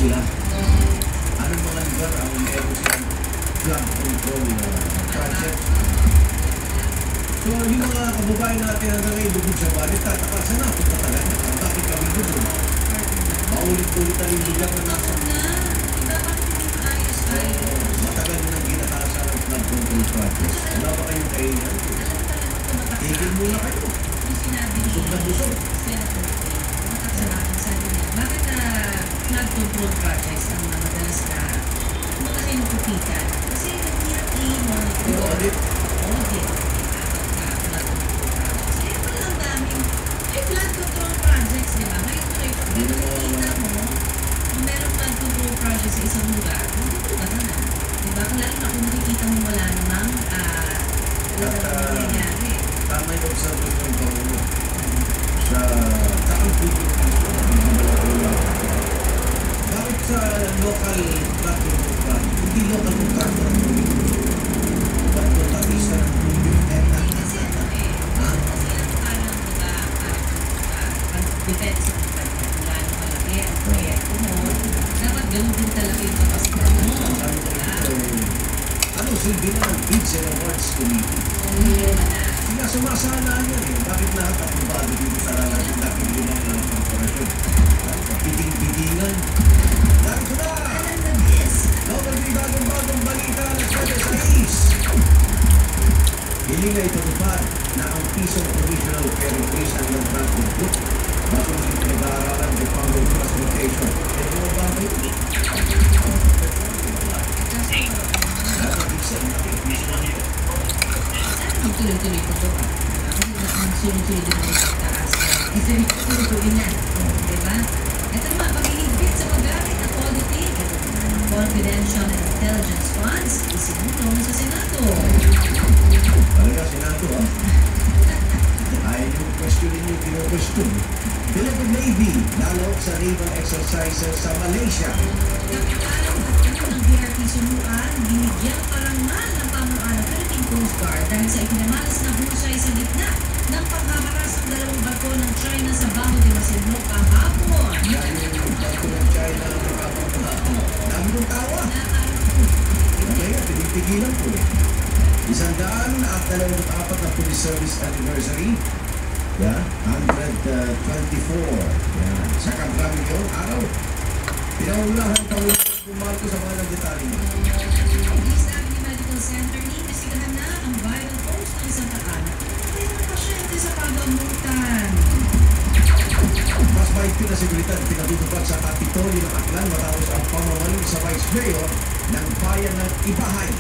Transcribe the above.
sila. Anong mga lugar ang meron silang flood control project? So, yung mga kababayan natin hanggang ngayon dugod sa balit, tataka sa napot na talaga. Bakit kami dugod? Paulit-ulit na yung lugar na nasa. Matagal na nang ginatasa ng flood control project. Wala ba kayong kainan? Tigil muna kayo. Busog na busog. Bakit flood control projects ang madalas na malaki yung kupitan? Kasi hirap i-monitor. Audit. Flood control projects, di ba? Ngayon nakikita mo, kung meron flood control projects sa isang lugar, hindi ba na? Di ba? Lalo na kung nakikita mo wala namang nangyayari. Tama yung observation ko sa takang public. Bakit sa local flood control project, hindi local contractor ang public? Ba't kontakista ng public? Depende sa kapatid. Wala na malaki ang proyekto mo. Dapat ganun din talaga yung kapasitan mo. Ano silbi na ng Bids and Awards Committee? Sila sumasala yan eh. Bakit lahat aprobado dito sa dating limang ng korporasyon? Piting-pitingan. Dahil sila! Local may bagong balita na sa East. Hiling na itutupad na ang pisong provisional ferry place ang nag-transport group. Basong yung pinag-aaralan ng Department of Transportation. Kaya mga bagay ito. Ang tuloy-tuloy ko ito. Ang sunod-sunod yung mga pagtaas. Kasi tuloy-tuloy na. Diba? Ito naman, pag-ihigpit sa paggamit ng auditing, confidential and intelligence funds, isinulong sa Senado. Talaga, Senado ha? Ayaw yung questionin yung kino-question. Philippine Navy, lalawak sa naval exercises sa Malaysia. Kapitan at ng BRT Suluan, binigyan parangal ng pamunuan ng Philippine Coast Guard dahil sa ipinamalas na husay sa gitna ng paghaharas ng dalawang barko ng China sa Baho de Masinloc kahapon. Yan yung barko ng China ang nakapang kahapon. Dami ng tawa. Kaya pinipigilan ko eh. 124 na police service anniversary. Yeah, 124. Yeah. Sa kagrami yun, araw. Pinaunahan pa rin pumalko sa mga nagdetalye mo. East Avenue Medical Center, iimbestigahan na ang viral post ng isang taana. Kaya ng pasyente sa pagamutan. Mas mahigpit na seguridad pinatutupad sa Kapitolyo ng Aklan matapos ang pamamalin sa Vice Mayor ng bayan ng Ibahay.